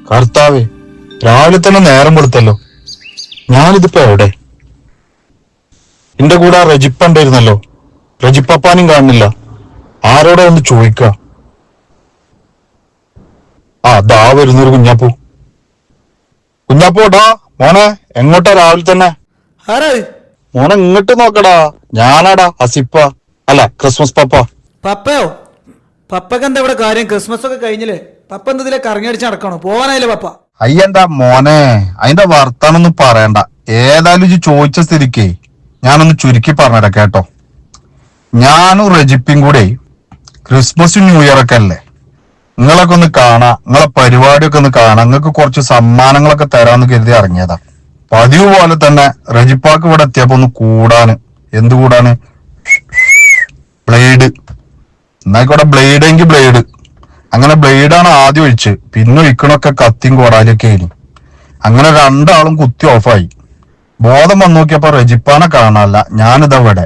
കർത്താവേ, രാവിലെ തന്നെ നേരം കൊടുത്തല്ലോ. ഞാനിതിപ്പോ എവിടെ? എന്റെ കൂടെ ആ റജിപ്പ ഉണ്ടായിരുന്നല്ലോ. റജിപ്പപ്പാനും കാണുന്നില്ല. ആരോടെ ഒന്ന് ചോദിക്ക. ദാ വരുന്നൊരു കുഞ്ഞാപ്പൂ. കുഞ്ഞാപ്പൂടാ മോനെ, എങ്ങോട്ടാ രാവിലെ തന്നെ? മോനെ ഇങ്ങോട്ട് നോക്കടാ. ഞാനാടാ അസിപ്പ, അല്ല ക്രിസ്മസ് പപ്പ. പപ്പയോ? പപ്പക്ക് എന്താ ഇവിടെ കാര്യം? ക്രിസ്മസ് ഒക്കെ കഴിഞ്ഞില്ലേ? പപ്പ എന്തിലെ കറങ്ങിയടിച്ച് നടക്കണോ? പോവാനായില്ലേ പപ്പ? അയ്യണ്ടാ മോനെ, അതിന്റെ വർത്താനൊന്നും പറയണ്ട. ഏതായാലും ഇത് ചോദിച്ച സ്ഥിതിക്ക് ഞാനൊന്ന് ചുരുക്കി പറഞ്ഞിടാം കേട്ടോ. ഞാനും റജിപ്പും കൂടെ ക്രിസ്മസും ന്യൂ ഇയർ ഒക്കെ അല്ലേ, നിങ്ങളൊക്കെ ഒന്ന് കാണാ, നിങ്ങളെ പരിപാടിയൊക്കെ ഒന്ന് കാണാ, നിങ്ങൾക്ക് കുറച്ച് സമ്മാനങ്ങളൊക്കെ തരാന്ന് കരുതി ഇറങ്ങിയതാ. പതിവ് പോലെ തന്നെ റജിപ്പാക്ക് ഇവിടെ എത്തിയപ്പോ ഒന്ന് കൂടാന്. എന്ത് കൂടാന്? ബ്ലേഡ്. എന്നായിക്കോട്ടെ, ബ്ലേഡ് എങ്കിൽ ബ്ലേഡ്. അങ്ങനെ ബ്ലേഡാണ് ആദ്യം ഒഴിച്ച്, പിന്നെ ഒഴിക്കണൊക്കെ കത്തിയും കോടാലിയൊക്കെ ആയിരുന്നു. അങ്ങനെ രണ്ടാളും കുത്തി ഓഫായി. ബോധം വന്നു നോക്കിയപ്പോ റജിപ്പാനെ കാണാനല്ല. ഞാനിതാ ഇവിടെ.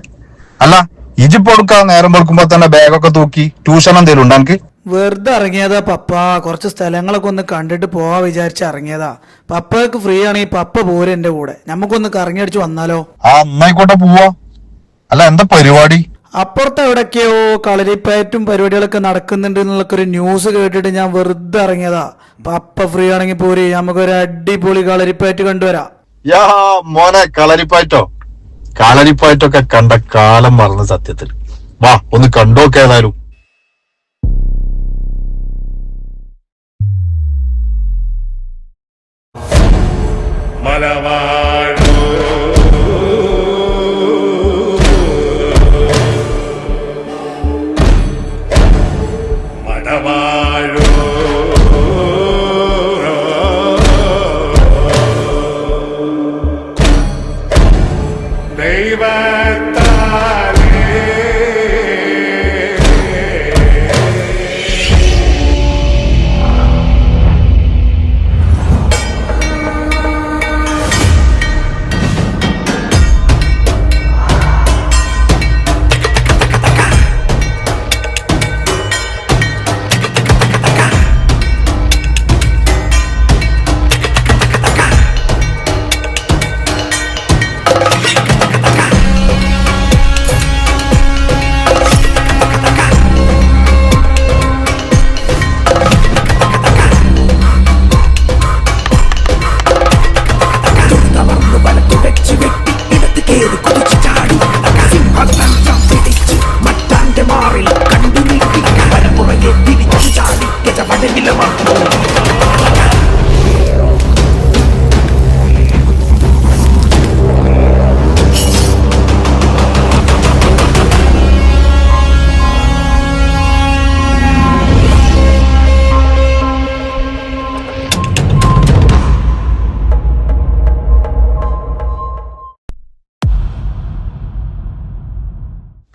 അല്ല ഇജിപ്പ് കൊടുക്കാൻ നേരം വെളുക്കുമ്പോ തന്നെ ബാഗൊക്കെ തൂക്കി ട്യൂഷൻ എന്തേലും ഉണ്ടോ എനിക്ക്? വെറുതെ ഇറങ്ങിയതാ പപ്പ. കുറച്ച് സ്ഥലങ്ങളൊക്കെ ഒന്ന് കണ്ടിട്ട് പോവാ വിചാരിച്ച് ഇറങ്ങിയതാ. പപ്പക്ക് ഫ്രീ ആണെങ്കിൽ പപ്പ പോരെ എന്റെ കൂടെ. നമുക്കൊന്ന് കറങ്ങിയടിച്ച് വന്നാലോ? എന്നായിക്കോട്ടെ, പോവാ. അല്ല എന്താ പരിപാടി? അപ്പുറത്ത് എവിടൊക്കെയോ കളരിപ്പയറ്റും പരിപാടികളൊക്കെ നടക്കുന്നുണ്ട് എന്നുള്ളൊക്കെ ഒരു ന്യൂസ് കേട്ടിട്ട് ഞാൻ വെറുതെ ഇറങ്ങിയതാ. പപ്പ ഫ്രീ ആണെങ്കിൽ പോരെ, നമുക്കൊരു അടിപൊളി കളരിപ്പയറ്റ് കണ്ടുവരാം. യാ മോനെ, കളരിപ്പായിട്ടോ? കളരിപ്പായിട്ടൊക്കെ കണ്ട കാലം മറന്ന സത്യത്തിൽ. വാ ഒന്ന് കണ്ടോക്കെ. ഏതായാലും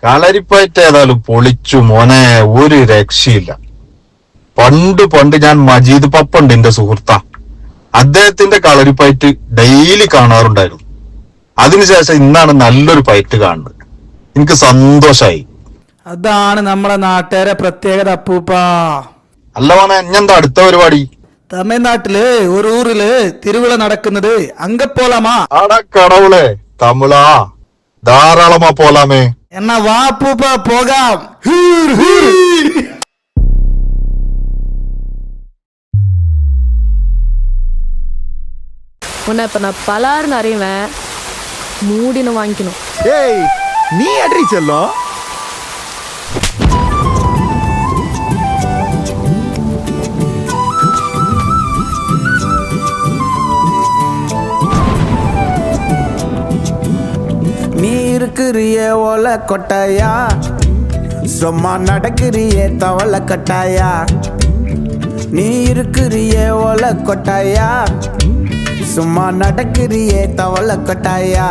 കളരിപ്പയറ്റ് ഏതായാലും പൊളിച്ചു മോനെ, ഒരു രക്ഷയില്ല. പണ്ട് ഞാൻ മജീദ് പപ്പ ഉണ്ട്, എന്റെ സുഹൃത്താ. അദ്ദേഹത്തിന്റെ കളരിപ്പയറ്റ് ഡെയിലി കാണാറുണ്ടായിരുന്നു. അതിനുശേഷം ഇന്നാണ് നല്ലൊരു പയറ്റ് കാണുന്നത്. എനിക്ക് സന്തോഷായി. അതാണ് നമ്മുടെ നാട്ടുകാരെ പ്രത്യേകത അപ്പൂപ്പാ. അല്ല മോനെ, ഇഞ്ഞെന്താ അടുത്ത പരിപാടി? തമിഴ്നാട്ടില് ഒരു ഊരില് തിരുവിഴ നടക്കുന്നത്. അങ്കപ്പോലാമാ? കടവുളെ തമിഴാ, ധാരാളമാ പോലാമേ. എന്നാ വാ അപ്പൂപ്പ, പോകാം. உன்னை இப்ப நான் பலாருன்னு அறிவேன். மூடின்னு வாங்கிக்கணும். ஏய், நீ அடி செல்லம். நீ இருக்கிறிய ஓலை கொட்டாயா, சும்மா நடக்கிறிய தவளை கட்டாயா. நீ இருக்கிறிய ஓலை கொட்டாயா, சும்மா நடக்கிறியே தவளை கொட்டாயா.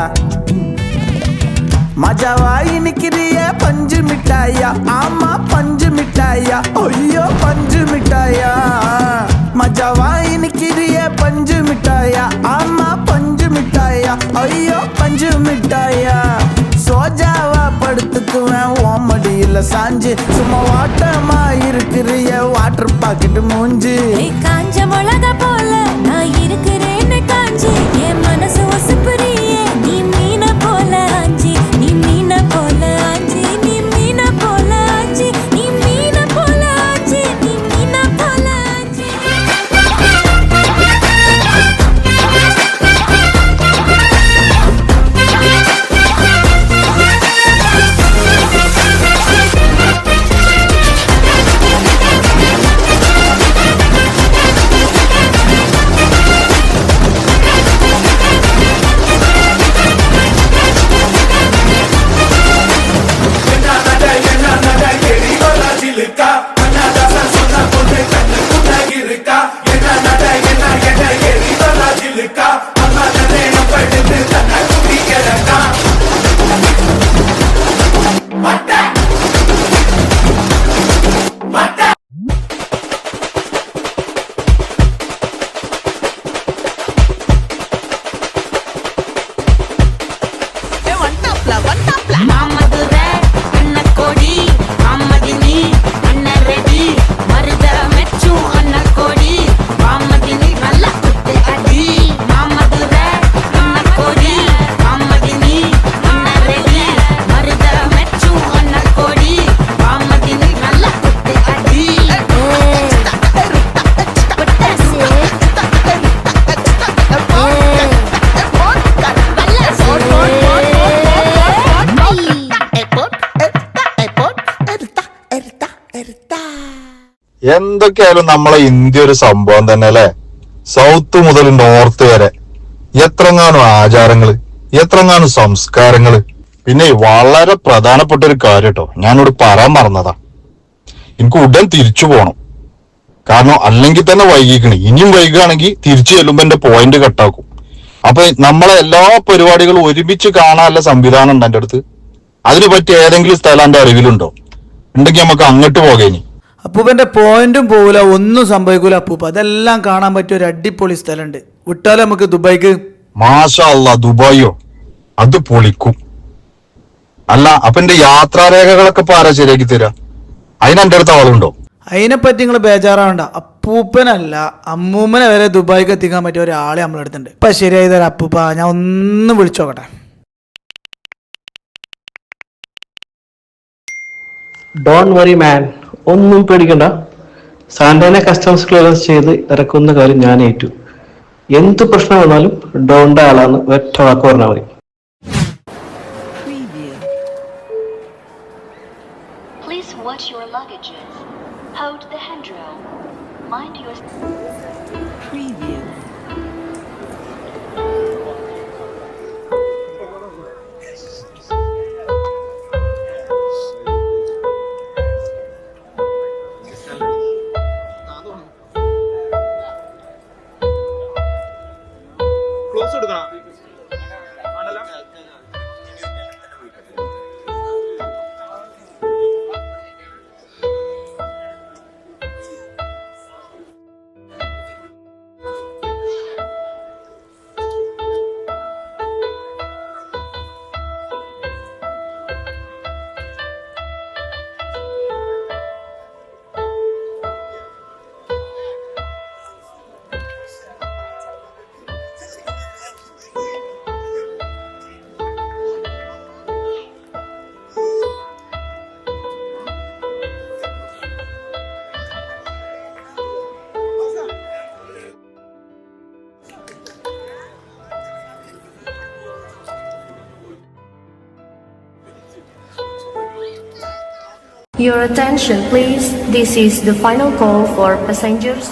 மஜாவாய் நிக்கிறிய பஞ்சு மிட்டாயா, ஆமா பஞ்சு மிட்டாயா, ஐயோ பஞ்சு மிட்டாயா. மஜாவாய் நிக்கிறிய பஞ்சு மிட்டாயா, ஆமா பஞ்சு மிட்டாயா, ஐயோ பஞ்சு மிட்டாயா. சோஜாவா படுத்துக்குவேன் ஓமடியில் சாஞ்சு, சும்மா வாட்டமா இருக்கிறிய வாட்ட வாட்டர் பாக்கெட் மூஞ்சி காஞ்ச மிளகா போல நான் இருக்கிறேன்னு காஞ்சி என் மனசு ஒசுப்புறியே நீ மீன போல ஆஞ்சி நீ மீன போல ஆஞ்சி நீ மீன போல ஆஞ்சி நீ மீன போல ஆஞ்சி நீ மீன போல ஆஞ்சி എന്തൊക്കെയായാലും നമ്മളെ ഇന്ത്യ ഒരു സംഭവം തന്നെ അല്ലെ. സൗത്ത് മുതൽ നോർത്ത് വരെ എത്രങ്ങാനും ആചാരങ്ങള്, എത്രങ്ങാനും സംസ്കാരങ്ങള്. പിന്നെ വളരെ പ്രധാനപ്പെട്ട ഒരു കാര്യം കേട്ടോ, ഞാനിവിടെ പറയാൻ മറന്നതാ. എനിക്ക് ഉടൻ തിരിച്ചു പോണം. കാരണം അല്ലെങ്കിൽ തന്നെ വൈകിക്കണേ. ഇനിയും വൈകുകയാണെങ്കിൽ തിരിച്ചു ചെല്ലുമ്പോ എന്റെ പോയിന്റ് കട്ടാക്കും. അപ്പൊ നമ്മളെ എല്ലാ പരിപാടികളും ഒരുമിച്ച് കാണാനുള്ള സംവിധാനം ഉണ്ട് എന്റെ അടുത്ത്. അതിന് പറ്റിയ ഏതെങ്കിലും സ്ഥലം എന്റെ അറിവിലുണ്ടോ? ഉണ്ടെങ്കിൽ നമുക്ക് അങ്ങോട്ട് പോകേനി. അപ്പൂപ്പന്റെ പോയിന്റും പോവില്ല, ഒന്നും സംഭവിക്കൂല അപ്പൂപ്പ. അതെല്ലാം കാണാൻ പറ്റിയ ഒരു അടിപൊളി സ്ഥലമുണ്ട്. വിട്ടാലോ നമുക്ക് ദുബായിക്ക്? മാഷാ അല്ലാ, ദുബായോ? അത് പൊളിക്കും. അല്ല, അപ്പൊ എന്റെ യാത്രാരേഖകളൊക്കെ ഇപ്പൊ ആരാ ശരിയാക്കി തരാ? അതിനെന്റെ അടുത്ത് ആളുണ്ടോ? അതിനെപ്പറ്റി നിങ്ങൾ ബേജാറാവണ്ട. അപ്പൂപ്പനല്ല അമ്മൂമ്മനെ വരെ ദുബായിക്ക് എത്തിക്കാൻ പറ്റിയ ഒരാളെ നമ്മളെടുത്തുണ്ട്. ഇപ്പൊ ശരിയായി തരാം അപ്പൂപ്പ. ഞാൻ ഒന്ന് വിളിച്ചോക്കട്ടെ. ഡോണ്ട് വറി മാൻ, ഒന്നും പേടിക്കണ്ട. സാന്റോനെ കസ്റ്റംസ് ക്ലിയറൻസ് ചെയ്ത് ഇറക്കുന്ന കാര്യം ഞാൻ ഏറ്റു. എന്ത് പ്രശ്നം വന്നാലും ഡോണ്ട ആളാന്ന് ഒറ്റ വാക്ക് പറഞ്ഞാൽ മതി. Please watch your luggages. Hold the handrail. Mind your preview. Your attention please, this is the final call for passengers.